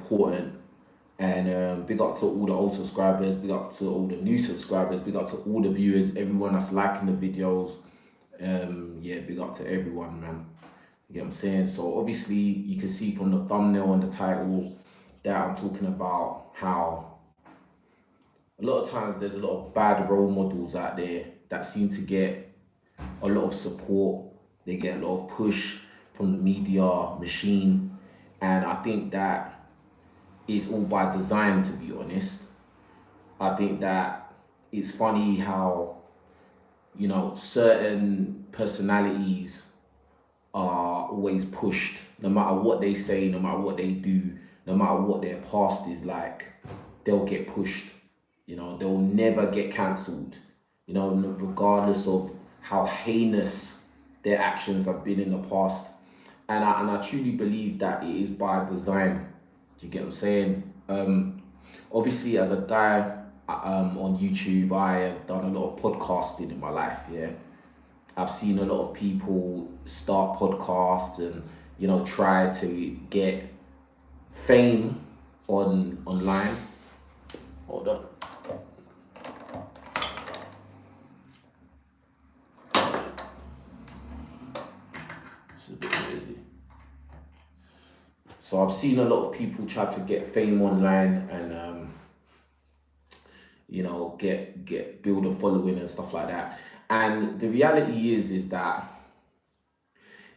important. And big up to all the old subscribers, big up to all the new subscribers, big up to all the viewers, everyone that's liking the videos. Yeah, big up to everyone, man. You get what I'm saying? So obviously you can see from the thumbnail and the title that I'm talking about how a lot of times there's a lot of bad role models out there that seem to get a lot of support. They get a lot of push from the media machine. And I think that it's all by design, to be honest. I think that it's funny how, certain personalities are always pushed, no matter what they say, no matter what they do, no matter what their past is like, they'll get pushed. They'll never get cancelled, regardless of how heinous their actions have been in the past. And I truly believe that it is by design. Do you get what I'm saying? Obviously, as a guy on YouTube, I have done a lot of podcasting in my life. Yeah, I've seen a lot of people start podcasts and try to get fame online. Hold on. It's a bit noisy. So I've seen a lot of people try to get fame online and get build a following and stuff like that. And the reality is that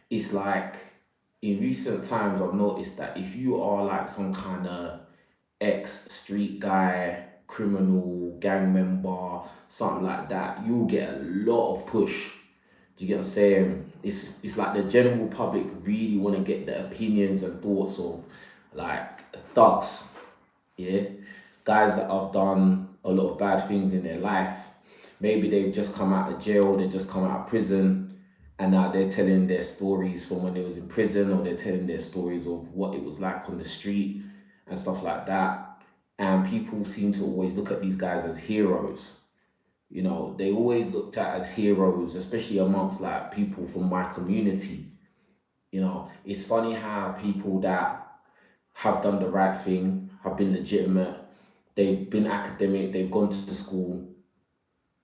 it's like in recent times I've noticed that if you are like some kind of ex street guy, criminal, gang member, something like that, you'll get a lot of push. Do you get what I'm saying? It's like the general public really want to get the opinions and thoughts of like thugs, yeah, guys that have done a lot of bad things in their life. Maybe they've just come out of jail, they just come out of prison, and now they're telling their stories from when they was in prison, or they're telling their stories of what it was like on the street and stuff like that. And people seem to always look at these guys as heroes. They always looked at as heroes, especially amongst like people from my community. It's funny how people that have done the right thing, have been legitimate, they've been academic, they've gone to school,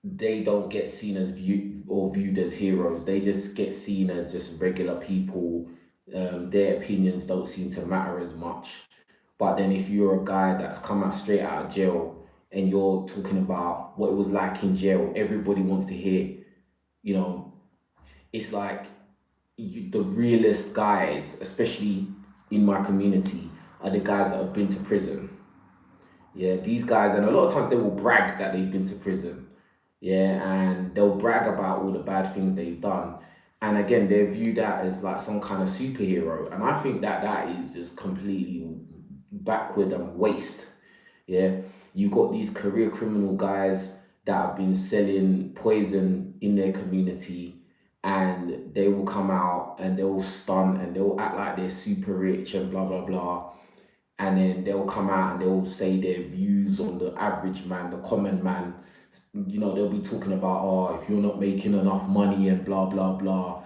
they don't get seen as viewed as heroes. They just get seen as just regular people. Their opinions don't seem to matter as much. But then if you're a guy that's come out straight out of jail and you're talking about what it was like in jail, everybody wants to hear. You know, it's like the realest guys, especially in my community, are the guys that have been to prison. Yeah, these guys, and a lot of times they will brag that they've been to prison. Yeah, and they'll brag about all the bad things they've done. And again, they're viewed that as like some kind of superhero. And I think that that is just completely backward and waste. Yeah, you got these career criminal guys that have been selling poison in their community, and they will come out and they'll stunt and they'll act like they're super rich and blah blah blah, and then they'll come out and they'll say their views on the average man, the common man. They'll be talking about, oh, if you're not making enough money and blah blah blah,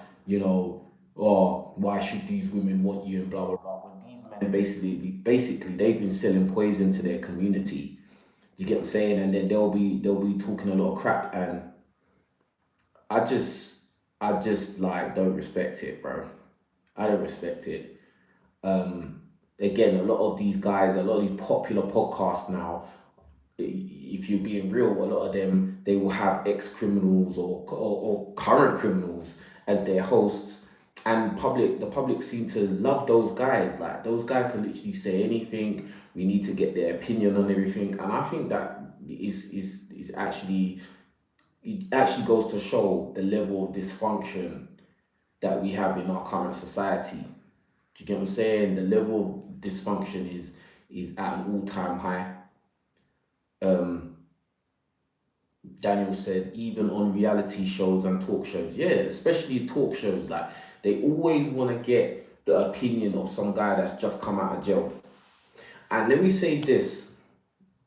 oh, why should these women want you and blah blah blah. When these men basically they've been selling poison to their community. You get what I'm saying? And then they'll be talking a lot of crap, and I just like don't respect it, bro. I don't respect it. Again, a lot of these guys, a lot of these popular podcasts now, if you're being real, a lot of them, they will have ex-criminals or current criminals as their hosts, and the public seem to love those guys. Like, those guys can literally say anything. We need to get their opinion on everything, and I think that is actually, it actually goes to show the level of dysfunction that we have in our current society. Do you get what I'm saying? The level of dysfunction is at an all-time high. um Daniel said, even on reality shows and talk shows, yeah, especially talk shows, like they always want to get the opinion of some guy that's just come out of jail. And let me say this,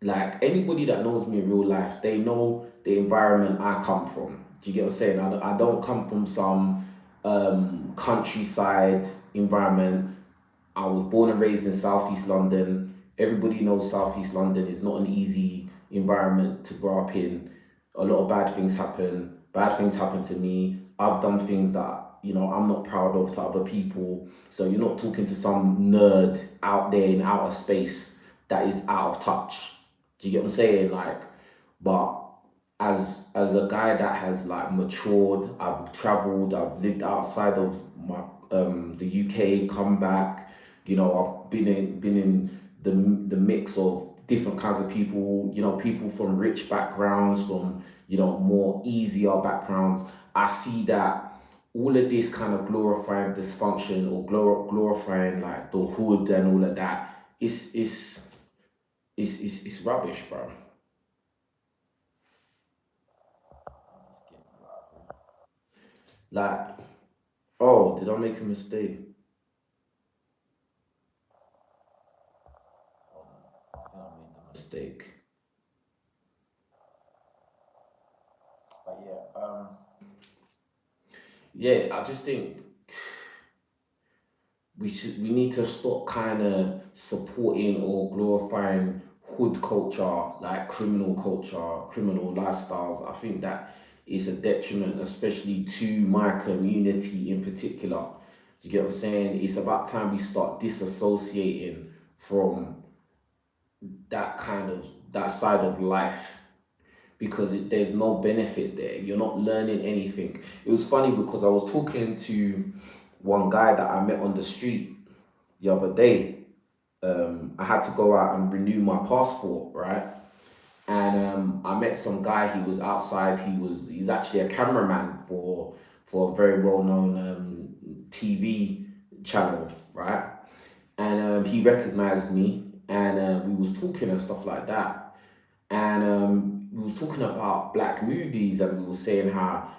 like anybody that knows me in real life, they know the environment I come from. Do you get what I'm saying? I don't come from some countryside environment. I was born and raised in Southeast London. Everybody knows Southeast London is not an easy environment to grow up in. A lot of bad things happen. Bad things happen to me. I've done things that, I'm not proud of to other people. So you're not talking to some nerd out there in outer space that is out of touch. Do you get what I'm saying? Like, but as a guy that has like matured, I've traveled, I've lived outside of my the UK, come back, I've been in the mix of different kinds of people, people from rich backgrounds, from more easier backgrounds. I see that all of this kind of glorifying dysfunction or glorifying like the hood and all of that, it's rubbish, bro. Like, oh, did I make a mistake? I think I made the mistake. But yeah, yeah, I just think we need to stop kind of supporting or glorifying hood culture, like criminal culture, criminal lifestyles. I think that is a detriment, especially to my community in particular. Do you get what I'm saying? It's about time we start disassociating from that side of life, because there's no benefit there. You're not learning anything. It was funny because I was talking to one guy that I met on the street the other day. I had to go out and renew my passport, right? And I met some guy. He was outside. He's actually a cameraman for a very well known TV channel, right? And he recognized me, and we was talking and stuff like that. And we was talking about black movies, and we were saying how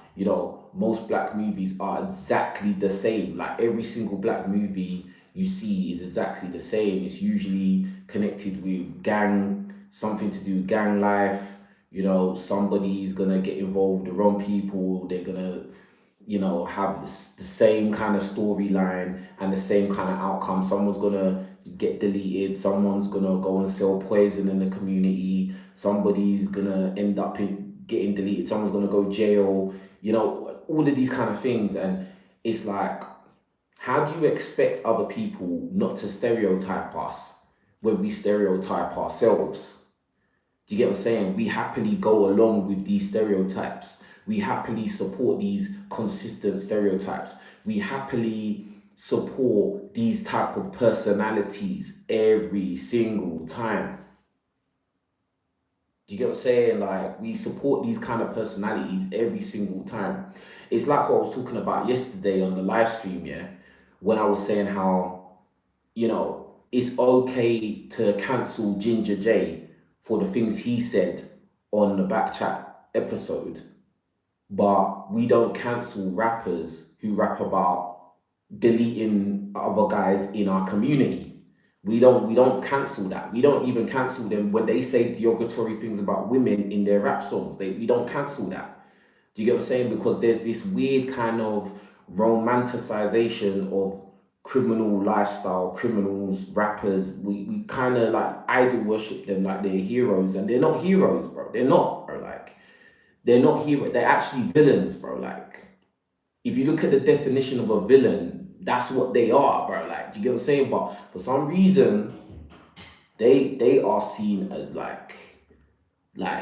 most black movies are exactly the same. Like every single black movie you see is exactly the same. It's usually connected with gang, something to do with gang life. Somebody's gonna get involved with the wrong people. They're gonna have the same kind of storyline and the same kind of outcome. Someone's gonna get deleted, someone's gonna go and sell poison in the community, somebody's gonna end up getting deleted, someone's gonna go jail, all of these kind of things. And it's like, how do you expect other people not to stereotype us when we stereotype ourselves? Do you get what I'm saying? We happily go along with these stereotypes. We happily support these consistent stereotypes. We happily support these type of personalities every single time. Do you get what I'm saying? Like, we support these kind of personalities every single time. It's like what I was talking about yesterday on the live stream, yeah, when I was saying how, it's okay to cancel Ginger J for the things he said on the back chat episode, but we don't cancel rappers who rap about deleting other guys in our community. We don't cancel that. We don't even cancel them when they say derogatory things about women in their rap songs. We don't cancel that. Do you get what I'm saying? Because there's this weird kind of romanticization of criminal lifestyle, criminals, rappers. We kind of like idol worship them like they're heroes, and they're not heroes, bro. They're not, bro. Like, they're not heroes. They're actually villains, bro. Like, if you look at the definition of a villain, that's what they are, bro. Like, do you get what I'm saying? But for some reason, they are seen as like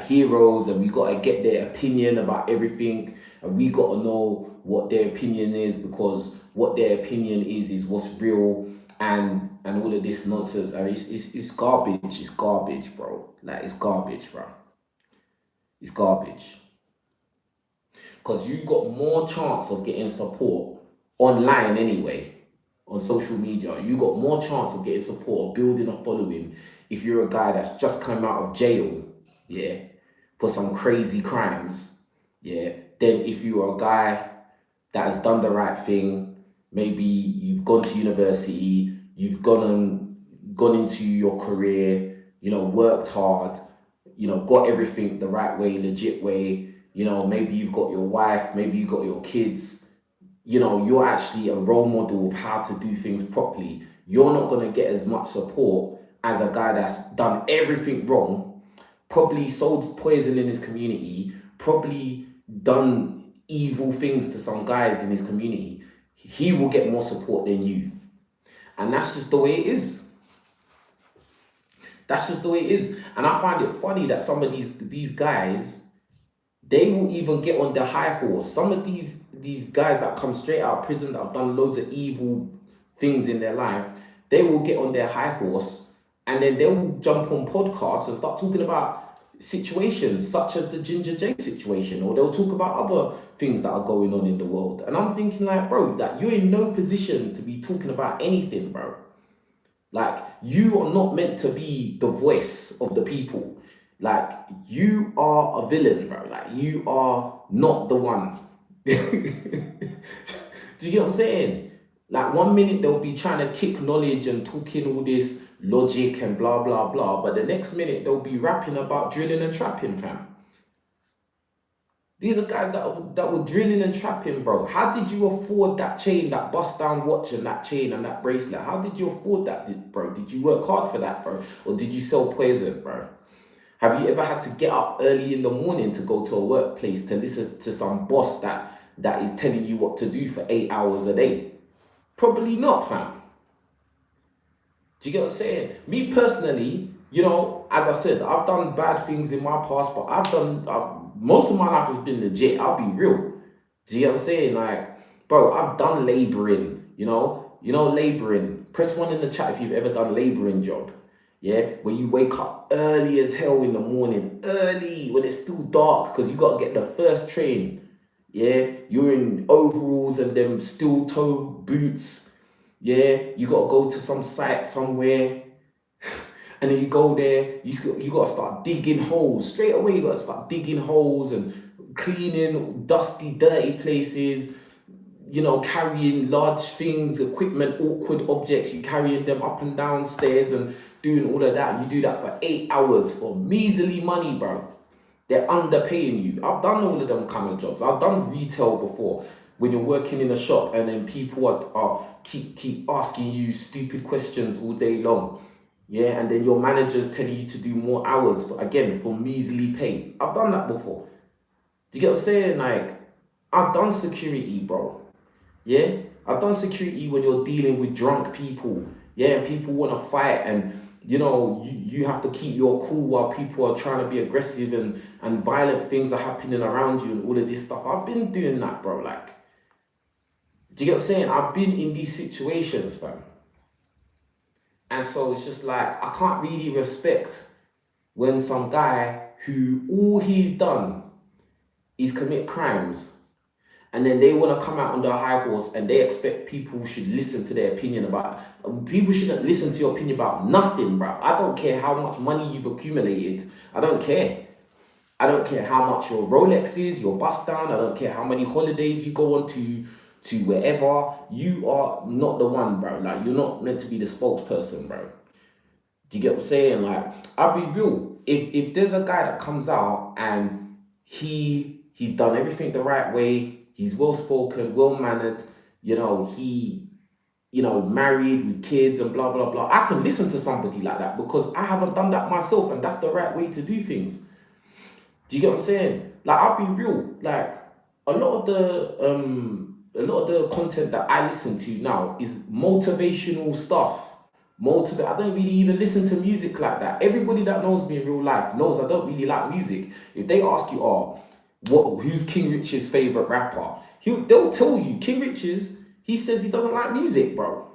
heroes, and we gotta get their opinion about everything, and we gotta know what their opinion is, because what their opinion is what's real, and all of this nonsense. And it's garbage. It's garbage, bro. Like, it's garbage, bro. It's garbage. Because you've got more chance of getting support online anyway, on social media. You got more chance of getting support, of building a following, if you're a guy that's just come out of jail, yeah, for some crazy crimes, yeah, than if you're a guy that has done the right thing. Maybe you've gone to university, you've gone into your career, worked hard, got everything the right way, legit way. Maybe you've got your wife, maybe you've got your kids. You're actually a role model of how to do things properly. You're not going to get as much support as a guy that's done everything wrong, probably sold poison in his community, probably done evil things to some guys in his community, he will get more support than you. And that's just the way it is. That's just the way it is. And I find it funny that some of these guys, they will even get on the high horse. Some of these guys that come straight out of prison that have done loads of evil things in their life, they will get on their high horse and then they will jump on podcasts and start talking about situations such as the Ginger J situation, or they'll talk about other things that are going on in the world. And I'm thinking like, bro, that you're in no position to be talking about anything, bro. Like, you are not meant to be the voice of the people. Like, you are a villain, bro. Like, you are not the one. Do you get what I'm saying? Like, 1 minute they'll be trying to kick knowledge and talking all this logic and blah, blah, blah. But the next minute they'll be rapping about drilling and trapping, fam. These are guys that were drilling and trapping, bro. How did you afford that chain, that bust down watch and that chain and that bracelet? How did you afford that, bro? Did you work hard for that, bro? Or did you sell poison, bro? Have you ever had to get up early in the morning to go to a workplace to listen to some boss that is telling you what to do for 8 hours a day? Probably not, fam. Do you get what I'm saying? Me personally, you know, as I said, I've done bad things in my past, but most of my life has been legit. I'll be real. Do you get what I'm saying? Like, bro, I've done laboring, you know, laboring. Press 1 in the chat if you've ever done laboring job. Yeah, where you wake up early as hell in the morning, early when it's still dark because you got to get the first train. Yeah, you're in overalls and them steel toe boots. Yeah, you got to go to some site somewhere. And then you go there, you got to start digging holes. Straight away, you got to start digging holes and cleaning dusty, dirty places. You know, carrying large things, equipment, awkward objects. You're carrying them up and down stairs and doing all of that. You do that for 8 hours for measly money, bro. They're underpaying you. I've done all of them kind of jobs. I've done retail before. When you're working in a shop and then people are keep asking you stupid questions all day long. Yeah, and then your manager's telling you to do more hours, for measly pay. I've done that before. Do you get what I'm saying? Like, I've done security, bro. Yeah, I've done security when you're dealing with drunk people. Yeah, and people want to fight and, you know, you have to keep your cool while people are trying to be aggressive and violent things are happening around you and all of this stuff. I've been doing that, bro. Like, do you get what I'm saying? I've been in these situations, fam. And so it's just like, I can't really respect when some guy who all he's done is commit crimes, and then they want to come out on their high horse and they expect people should listen to their opinion about, people shouldn't listen to your opinion about nothing, bro. I don't care how much money you've accumulated. I don't care. I don't care how much your Rolex is, your bust down. I don't care how many holidays you go on to wherever. You are not the one, bro. Like, you're not meant to be the spokesperson, bro. Do you get what I'm saying? Like, I'll be real. If there's a guy that comes out and he's done everything the right way, he's well-spoken, well-mannered, you know, married with kids and blah, blah, blah, I can listen to somebody like that because I haven't done that myself and that's the right way to do things. Do you get what I'm saying? Like, I'll be real. Like, a lot of the content that I listen to now is motivational stuff. I don't really even listen to music like that. Everybody that knows me in real life knows I don't really like music. If they ask you, who's King Rich's favorite rapper? They'll tell you, King Rich's, he says he doesn't like music, bro.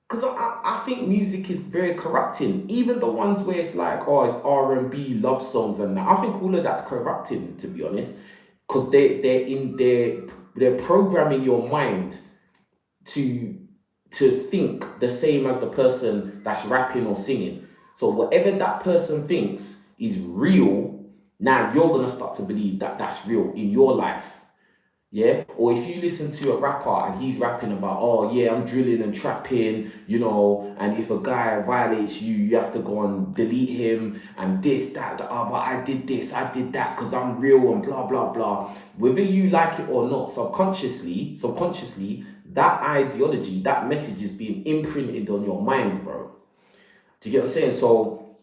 Because I think music is very corrupting. Even the ones where it's like, it's R&B, love songs and that. I think all of that's corrupting, to be honest. Because they're programming your mind to think the same as the person that's rapping or singing. So whatever that person thinks is real, now you're going to start to believe that that's real in your life. Yeah? Or if you listen to a rapper and he's rapping about, I'm drilling and trapping, you know, and if a guy violates you, you have to go and delete him and this, that, but I did this, I did that because I'm real and blah, blah, blah. Whether you like it or not, subconsciously, that ideology, that message is being imprinted on your mind, bro. Do you get what I'm saying? So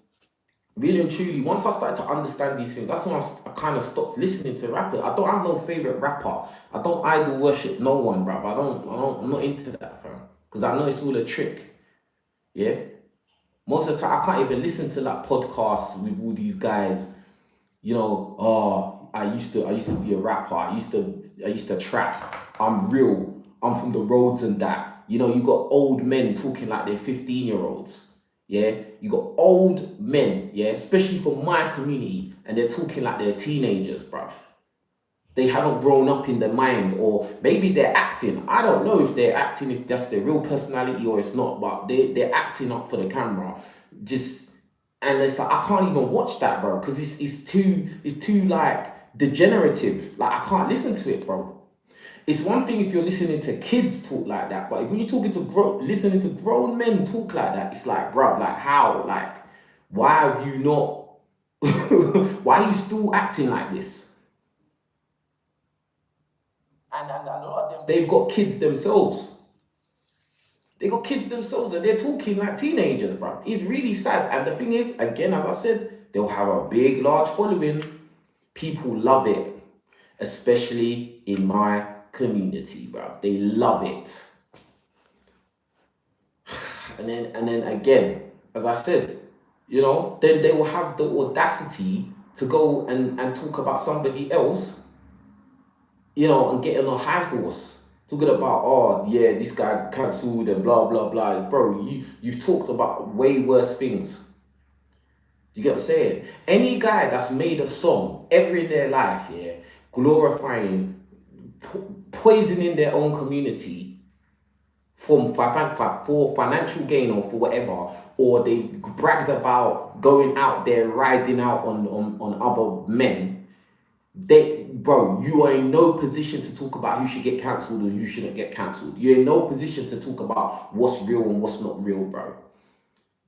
really and truly, once I started to understand these things, that's when I kind of stopped listening to rappers. I don't have no favorite rapper. I don't idol worship no one, bruv. I'm not into that, fam. Because I know it's all a trick. Yeah. Most of the time, I can't even listen to like podcasts with all these guys. You know, oh, I used to be a rapper. I used to trap. I'm real. I'm from the roads and that. You know, you got old men talking like they're 15-year-olds. Yeah, you got old men, yeah, especially for my community, and they're talking like they're teenagers, bruv. They haven't grown up in their mind, or maybe they're acting. I don't know if they're acting, if that's their real personality or it's not, but they're acting up for the camera. Just and it's like I can't even watch that, bro, because it's too like degenerative. Like I can't listen to it, bro. It's one thing if you're listening to kids talk like that, but when you're talking to listening to grown men talk like that, it's like, bro, like how, like, why have you not? Why are you still acting like this? And a lot of them, they've got kids themselves. They got kids themselves, and they're talking like teenagers, bro. It's really sad. And the thing is, again, as I said, they'll have a big, large following. People love it, especially in my community, bro. They love it. And then again, as I said, you know, then they will have the audacity to go and talk about somebody else, you know, and get on a high horse. Talking about, oh yeah, this guy cancelled and blah blah blah. Bro, you've talked about way worse things. Do you get what I'm saying? Any guy that's made a song ever in their life, yeah, glorifying, poisoning their own community for financial gain or for whatever, or they bragged about going out there riding out on other men, bro, you are in no position to talk about who should get cancelled or who shouldn't get cancelled. You're in no position to talk about what's real and what's not real, bro.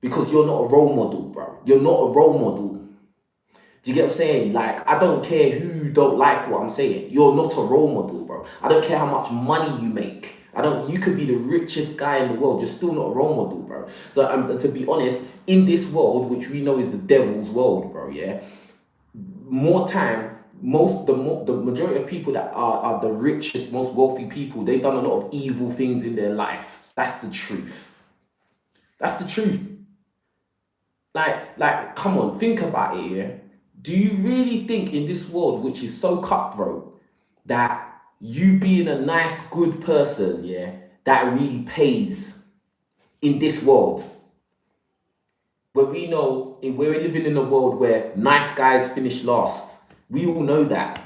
Because you're not a role model, bro. You're not a role model. Do you get what I'm saying? Like, I don't care who don't like what I'm saying. You're not a role model, bro. I don't care how much money you make. You could be the richest guy in the world. You're still not a role model, bro. So, to be honest, in this world, which we know is the devil's world, bro, yeah, more time, the majority of people that are the richest, most wealthy people, they've done a lot of evil things in their life. That's the truth. That's the truth. Like, come on, think about it, yeah? Do you really think in this world, which is so cutthroat, that you being a nice, good person, yeah, that really pays in this world? Where we know we're living in a world where nice guys finish last. We all know that.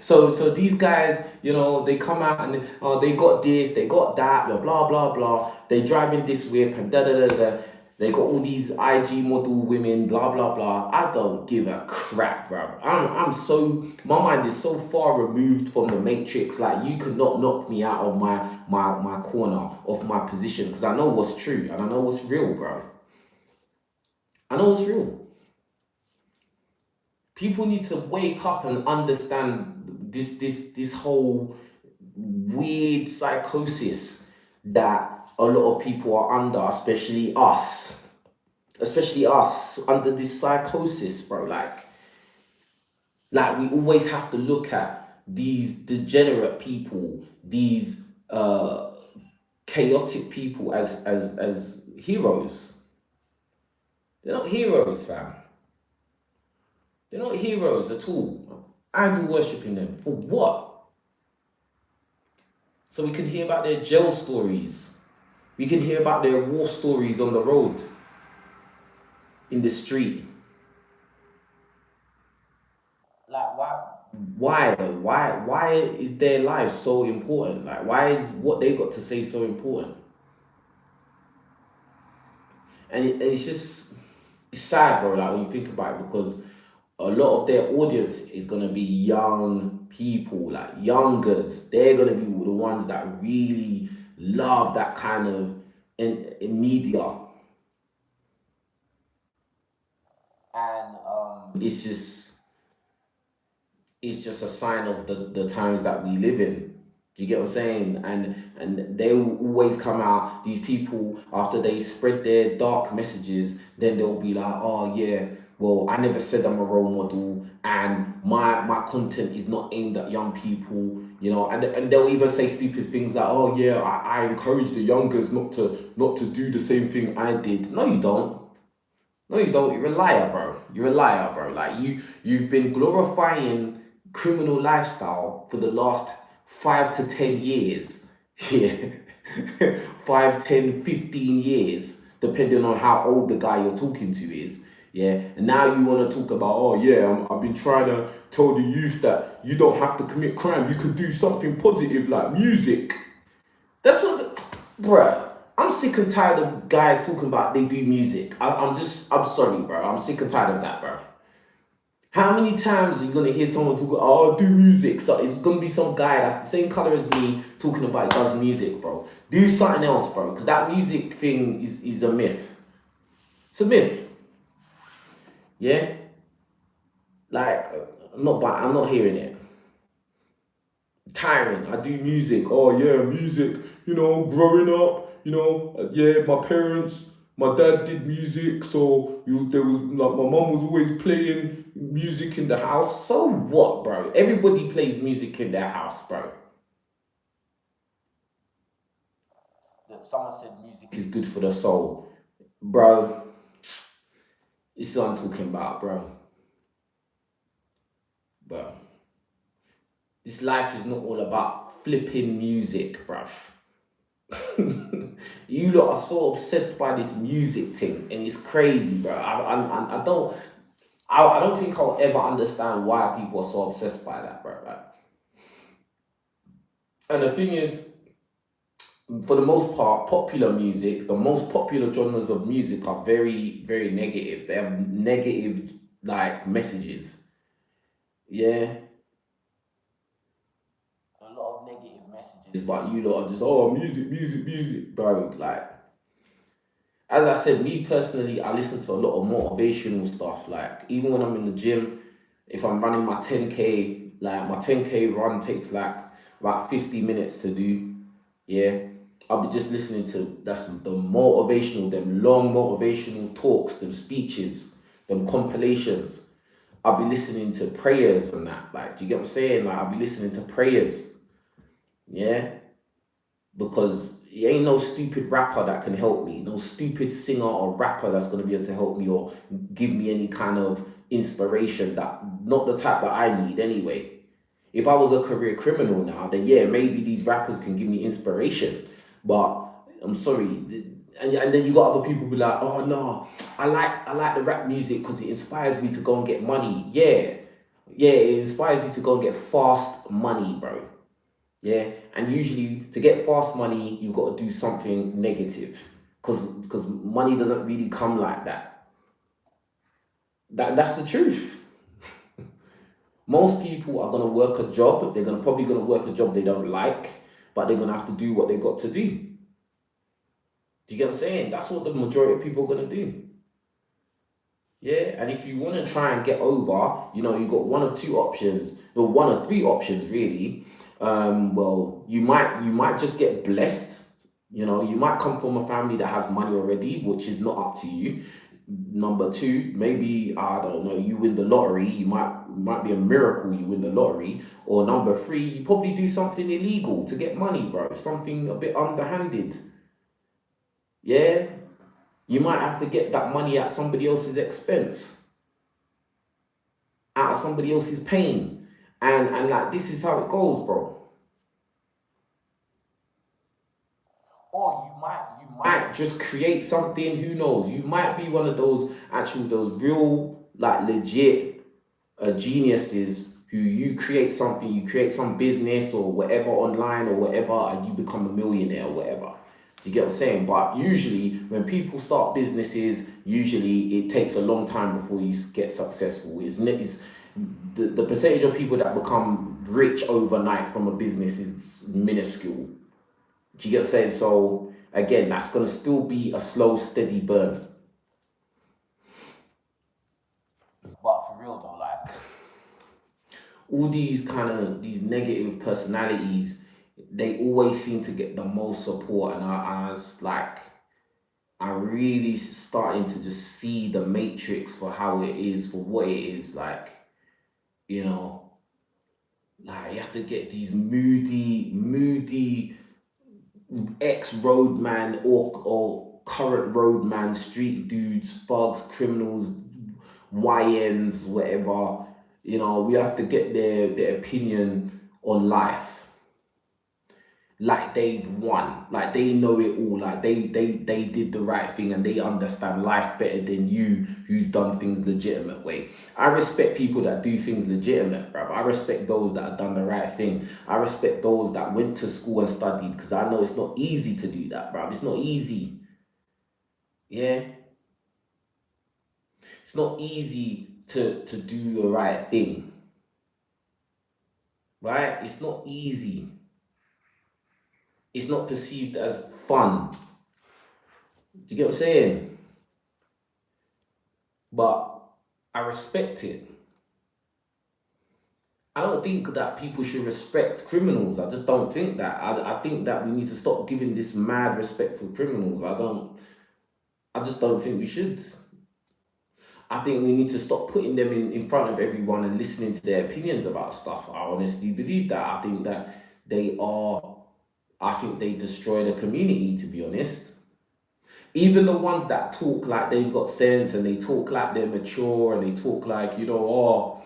So these guys, you know, they come out and they got this, they got that, blah blah blah. They driving this whip and da da da da. They got all these IG model women, blah blah blah. I don't give a crap, bro. My mind is so far removed from the matrix. Like you could not knock me out of my corner, of my position, because I know what's true and I know what's real, bro. I know what's real. People need to wake up and understand this whole weird psychosis that a lot of people are under, especially us under this psychosis, bro. Like we always have to look at these degenerate people, these chaotic people as heroes. They're not heroes, fam. They're not heroes at all. Idol worshipping them for what? So we can hear about their jail stories. We can hear about their war stories on the road, in the street. Like why is their life so important? Like why is what they got to say so important? And it's just it's sad, bro. Like when you think about it, because a lot of their audience is gonna be young people, like youngers. They're gonna be the ones that really love that kind of in media, and it's just a sign of the times that we live in. Do you get what I'm saying? And they will always come out, these people, after they spread their dark messages, then they'll be like, oh yeah, well, I never said I'm a role model, and my content is not aimed at young people, and they'll even say stupid things like, oh yeah, I encourage the youngers not to do the same thing I did. No, you don't. No, you don't. You're a liar, bro. You're a liar, bro. Like you've been glorifying criminal lifestyle for the last 5 to 10 years. Yeah. 5, 10, 15 years, depending on how old the guy you're talking to is. Yeah. And now you want to talk about, oh yeah, I've been trying to tell the youth that you don't have to commit crime. You could do something positive like music. That's what, bruh. I'm sick and tired of guys talking about they do music. I'm sorry, bro. I'm sick and tired of that, bro. How many times are you gonna hear someone talk? Oh, I do music. So it's gonna be some guy that's the same color as me talking about he does music, bro. Do something else, bro. Because that music thing is a myth. It's a myth. Yeah. Like I'm not hearing it. Tiring. I do music. Oh yeah, music. Growing up, yeah, my parents, my dad did music, so there was like my mum was always playing music in the house. So what, bro? Everybody plays music in their house, bro. Someone said music is good for the soul, bro. It's what I'm talking about, bro. Bro, this life is not all about flipping music, bruv. You lot are so obsessed by this music thing, and it's crazy, bro. I don't think I'll ever understand why people are so obsessed by that, bro. Like, and the thing is, for the most part, popular music, the most popular genres of music are very, very negative. They have negative like messages. Yeah, a lot of negative messages. But you lot are just music, music, music, bro. Like, as I said, me personally, I listen to a lot of motivational stuff. Like even when I'm in the gym, if I'm running my 10K, like my 10K run takes like about 50 minutes to do. Yeah. I'll be just listening to that's the motivational, them long motivational talks, them speeches, them compilations. I'll be listening to prayers and that. Like, do you get what I'm saying? Like I'll be listening to prayers. Yeah. Because it ain't no stupid rapper that can help me, no stupid singer or rapper that's gonna be able to help me or give me any kind of inspiration, that not the type that I need anyway. If I was a career criminal now, then yeah, maybe these rappers can give me inspiration. But I'm sorry, and then you got other people be like, oh no, I like the rap music because it inspires me to go and get money. Yeah, yeah, it inspires you to go and get fast money, bro. Yeah, and usually to get fast money, you've got to do something negative, because money doesn't really come like that. That's the truth. Most people are gonna work a job. They're gonna probably gonna work a job they don't like, but they're gonna have to do what they got to do. Do you get what I'm saying? That's what the majority of people are gonna do. Yeah, and if you want to try and get over, you've got one of two options, or one or three options really. Well, you might just get blessed. You might come from a family that has money already, which is not up to you. Number two, maybe I don't know, you win the lottery. You might be a miracle you win the lottery. Or number three, you probably do something illegal to get money, bro. Something a bit underhanded. Yeah, you might have to get that money at somebody else's expense, out of somebody else's pain. And like this is how it goes, bro. Or you might just create something, who knows? You might be one of those real like legit geniuses who you create some business or whatever online or whatever, and you become a millionaire or whatever. Do you get what I'm saying? But usually, when people start businesses, usually it takes a long time before you get successful. It's the percentage of people that become rich overnight from a business is minuscule. Do you get what I'm saying? So again, that's gonna still be a slow, steady burn. But for real though, like all these negative personalities, they always seem to get the most support, and I was like, I really starting to just see the matrix for how it is, for what it is. Like, you know, like you have to get these moody ex roadman or current roadman, street dudes, thugs, criminals, YNs, whatever. You know, we have to get their opinion on life, like they've won, like they know it all, like they did the right thing and they understand life better than you, who's done things legitimate way. I respect people that do things legitimate, bruv. I respect those that have done the right thing. I respect those that went to school and studied, because I know it's not easy to do that, bruv. It's not easy. Yeah, it's not easy to do the right thing, right? It's not easy. It's not perceived as fun. Do you get what I'm saying? But I respect it. I don't think that people should respect criminals. I just don't think that. I think that we need to stop giving this mad respect for criminals. I just don't think we should. I think we need to stop putting them in front of everyone and listening to their opinions about stuff. I honestly believe that. I think they destroy the community, to be honest. Even the ones that talk like they've got sense and they talk like they're mature and they talk like, again,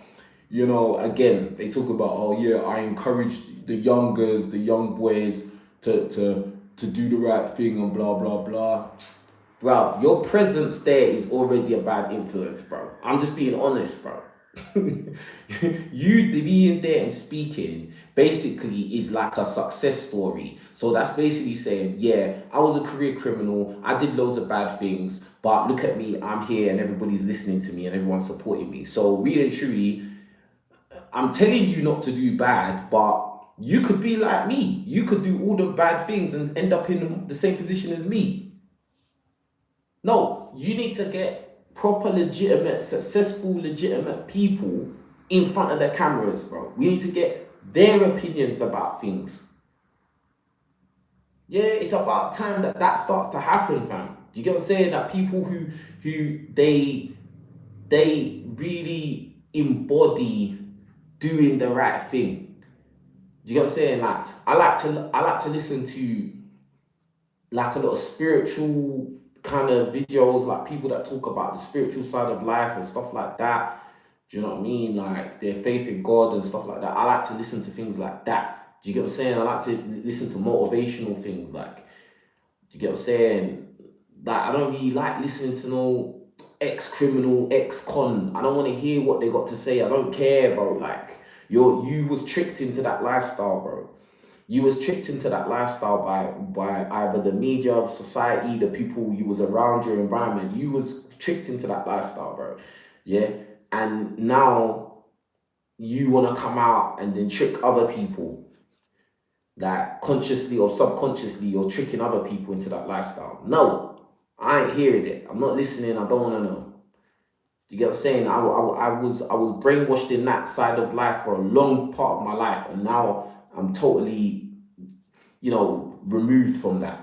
they talk about, oh yeah, I encourage the youngers, the young boys to do the right thing and blah blah blah. Bro, your presence there is already a bad influence, bro. I'm just being honest, bro. You being there and speaking basically is like a success story. So that's basically saying, yeah, I was a career criminal, I did loads of bad things, but look at me, I'm here and everybody's listening to me and everyone's supporting me. So really and truly, I'm telling you not to do bad, but you could be like me. You could do all the bad things and end up in the same position as me. No, you need to get proper, legitimate, successful, legitimate people in front of the cameras, bro. We need to get their opinions about things. Yeah, it's about time that that starts to happen, fam. You get what I'm saying? That people who they really embody doing the right thing. You get what I'm saying? Like I like to listen to like a lot of spiritual kind of videos, like people that talk about the spiritual side of life and stuff like that. Do you know what I mean? Like their faith in God and stuff like that. I like to listen to things like that. Do you get what I'm saying? I like to listen to motivational things. Like, do you get what I'm saying? Like I don't really like listening to no ex-criminal, ex-con. I don't want to hear what they got to say. I don't care, bro. Like you was tricked into that lifestyle, bro. You was tricked into that lifestyle by either the media, society, the people you was around, your environment. You was tricked into that lifestyle, bro. Yeah. And now you want to come out and then trick other people, like consciously or subconsciously, you're tricking other people into that lifestyle. No, I ain't hearing it. I'm not listening. I don't want to know. You get what I'm saying? I was brainwashed in that side of life for a long part of my life, and now I'm totally, removed from that.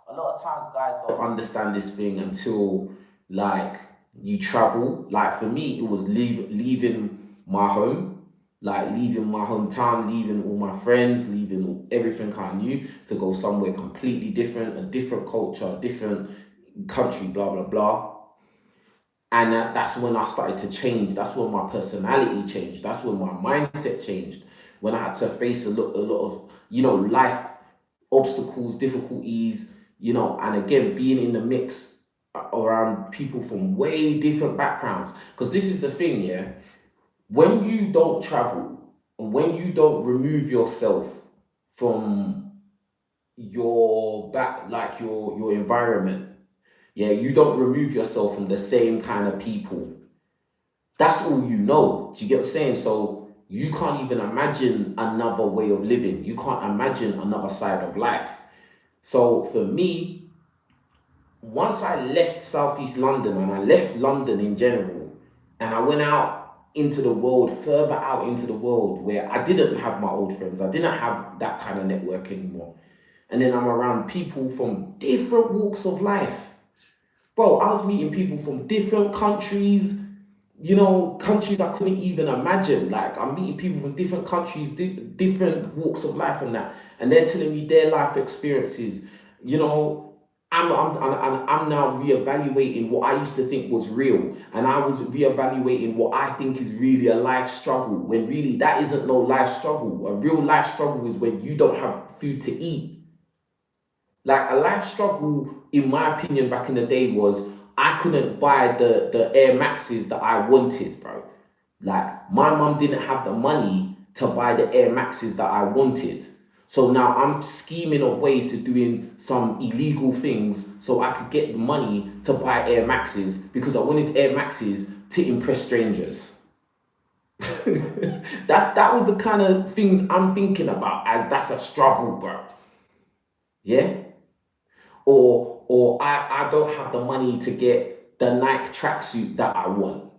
A lot of times guys don't understand this thing until like you travel. Like for me, it was leaving my home, like leaving my hometown, leaving all my friends, leaving everything I knew to go somewhere completely different, a different culture, a different country, blah blah blah. And that's when I started to change. That's when my personality changed. That's when my mindset changed. When I had to face a lot of, life obstacles, difficulties, and again, being in the mix around people from way different backgrounds. Because this is the thing, yeah. When you don't travel, and when you don't remove yourself from your back, like your environment, yeah, you don't remove yourself from the same kind of people. That's all you know. Do you get what I'm saying? So you can't even imagine another way of living. You can't imagine another side of life. So for me, once I left Southeast London and I left London in general, and I went out into the world, further out into the world, where I didn't have my old friends. I didn't have that kind of network anymore. And then I'm around people from different walks of life. Bro, I was meeting people from different countries, countries I couldn't even imagine. Like, I'm meeting people from different countries, different walks of life and that. And they're telling me their life experiences. You know, I'm now reevaluating what I used to think was real. And I was reevaluating what I think is really a life struggle, when really that isn't no life struggle. A real life struggle is when you don't have food to eat. Like, a life struggle, in my opinion, back in the day was I couldn't buy the Air Maxes that I wanted, bro. Like, my mum didn't have the money to buy the Air Maxes that I wanted. So now I'm scheming of ways to doing some illegal things so I could get the money to buy Air Maxes, because I wanted Air Maxes to impress strangers. That was the kind of things I'm thinking about as that's a struggle, bro. Yeah? Or I don't have the money to get the Nike tracksuit that I want.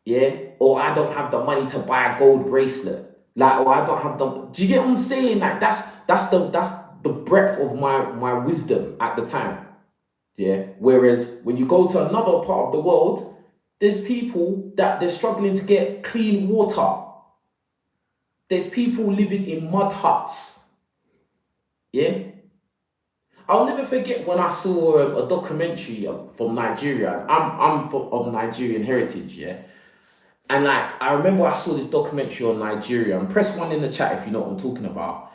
Yeah? Or I don't have the money to buy a gold bracelet. Like, or I don't have the, do you get what I'm saying? Like, that's the breadth of my wisdom at the time. Yeah. Whereas when you go to another part of the world, there's people that they're struggling to get clean water. There's people living in mud huts. Yeah. I'll never forget when I saw a documentary from Nigeria. Of Nigerian heritage, yeah. And like, I remember I saw this documentary on Nigeria. And press one in the chat if you know what I'm talking about.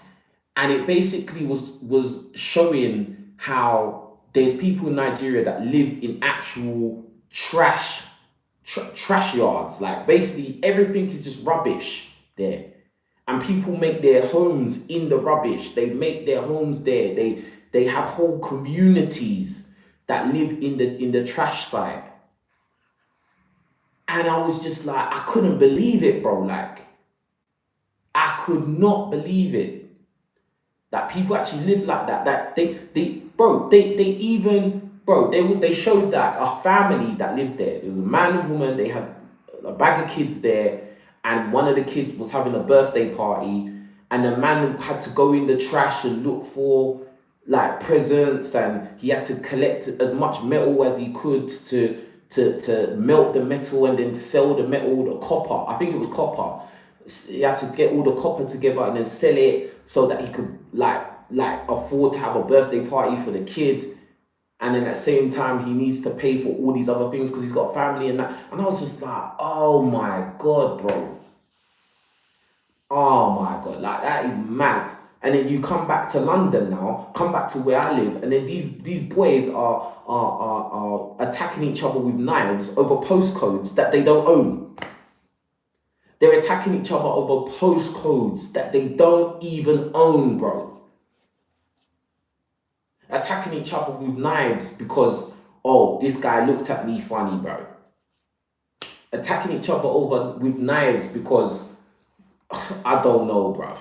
And it basically was showing how there's people in Nigeria that live in actual trash yards. Like, basically everything is just rubbish there, and people make their homes in the rubbish. They make their homes there. They have whole communities that live in the trash site. And I was just like, I couldn't believe it, bro. Like, I could not believe it that people actually live like that. That they even, bro, they showed that a family that lived there. It was a man and woman. They had a bag of kids there, and one of the kids was having a birthday party, and the man had to go in the trash and look for like presents, and he had to collect as much metal as he could to melt the metal and then sell the metal, the copper. I think it was copper. He had to get all the copper together and then sell it so that he could like afford to have a birthday party for the kid. And then at the same time, he needs to pay for all these other things because he's got family and that. And I was just like, oh my God, bro. Oh my God, like, that is mad. And then you come back to London now, come back to where I live, and then these boys are attacking each other with knives over postcodes that they don't own. They're attacking each other over postcodes that they don't even own, bro. Attacking each other with knives because, oh, this guy looked at me funny, bro. Attacking each other over with knives because, I don't know, bruv.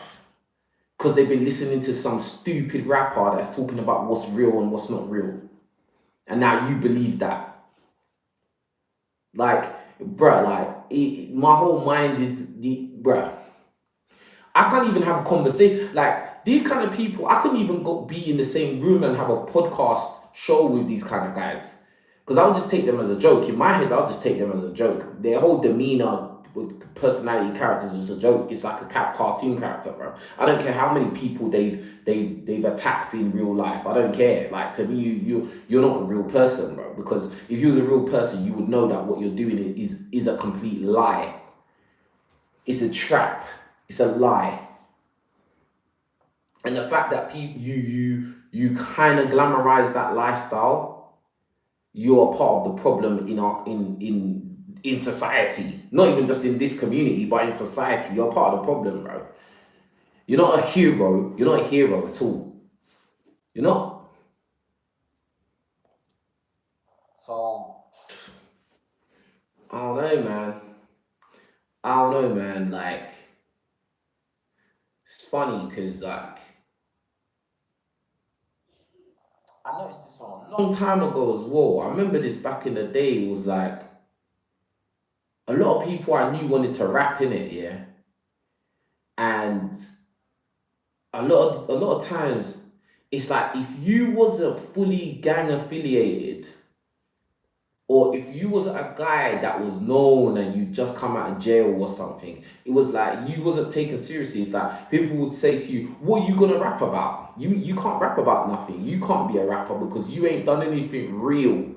Because they've been listening to some stupid rapper that's talking about what's real and what's not real. And now you believe that. Like, bruh, like, my whole mind is, bruh. I can't even have a conversation. Like, these kind of people, I couldn't even be in the same room and have a podcast show with these kind of guys. Because I'll just take them as a joke. In my head, I'll just take them as a joke. Their whole demeanor, personality, characters is a joke. It's like a cartoon character, bro. I don't care how many people they've attacked in real life. I don't care. Like, to me, you're not a real person, bro. Because if you was a real person, you would know that what you're doing is a complete lie. It's a trap. It's a lie. And the fact that people you kind of glamorize that lifestyle, you're a part of the problem in society. Not even just in this community, but in society. You're part of the problem, bro. You're not a hero. You're not a hero at all. You're not. So, I don't know, man. I don't know, man. Like, it's funny because, like, I noticed this one a long time ago as well. I remember this back in the day. It was like, a lot of people I knew wanted to rap in it, yeah. And a lot of times it's like if you wasn't fully gang affiliated, or if you was a guy that was known and you just come out of jail or something, it was like you wasn't taken seriously. It's like people would say to you, what are you gonna rap about? You can't rap about nothing. You can't be a rapper because you ain't done anything real.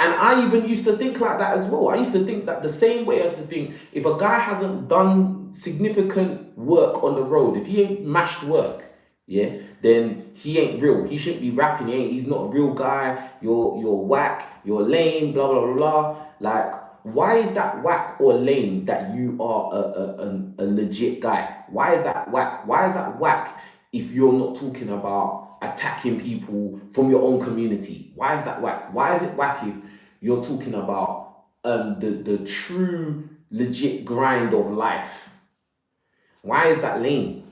And I even used to think like that as well. I used to think that the same way. As to think, if a guy hasn't done significant work on the road, if he ain't mashed work, yeah, then he ain't real. He shouldn't be rapping. He's not a real guy. You're whack. You're lame. Blah blah blah blah. Like, why is that whack or lame that you are a legit guy? Why is that whack? Why is that whack if you're not talking about attacking people from your own community? Why is that whack? Why is it whack if you're talking about the true legit grind of life? Why is that lame?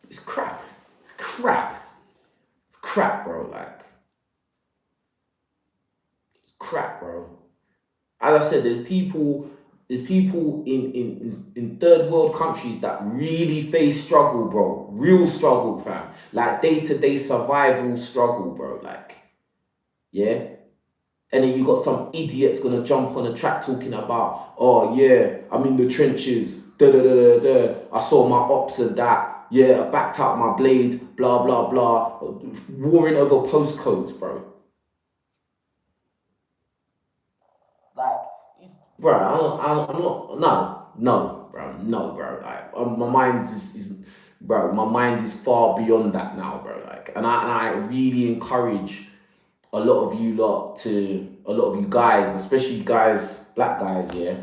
It's crap. It's crap. It's crap, bro. Like, crap, bro. As I said, there's people in third world countries that really face struggle, bro. Real struggle, fam. Like day-to-day survival struggle, bro. Like, yeah. And then you got some idiots gonna jump on the track talking about, oh yeah, I'm in the trenches, da da da da da. I saw my ops and that. Yeah, I backed out my blade, blah blah blah. Warring over postcodes, bro. Like, bro, I'm not, no, bro, no, bro. Like, my mind bro, my mind is far beyond that now, bro. Like, and I really encourage a lot of you guys, especially guys, black guys, yeah,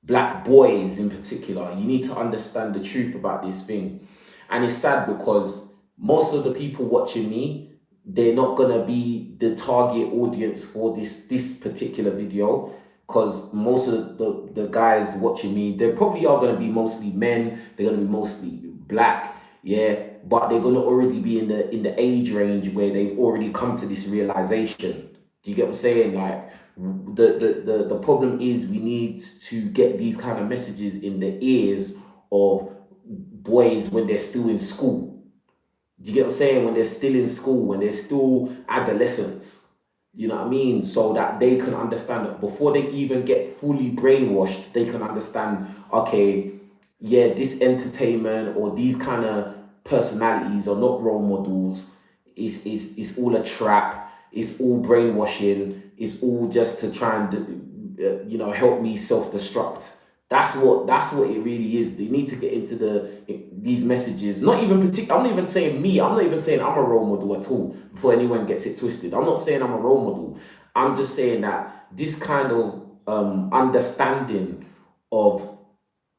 black boys in particular, you need to understand the truth about this thing. And it's sad because most of the people watching me, they're not gonna be the target audience for this particular video, because most of the guys watching me, they probably are gonna be mostly men, they're gonna be mostly black, yeah, but they're gonna already be in the age range where they've already come to this realization. Do you get what I'm saying? Like, the problem is we need to get these kind of messages in the ears of boys when they're still in school. Do you get what I'm saying? When they're still in school, when they're still adolescents. You know what I mean? So that they can understand that before they even get fully brainwashed, they can understand, okay, yeah, this entertainment or these kind of personalities are not role models. It's all a trap. It's all brainwashing. It's all just to try and help me self-destruct. That's what it really is. They need to get into these messages. Not even particular. I'm not even saying me. I'm not even saying I'm a role model at all. Before anyone gets it twisted, I'm not saying I'm a role model. I'm just saying that this kind of understanding of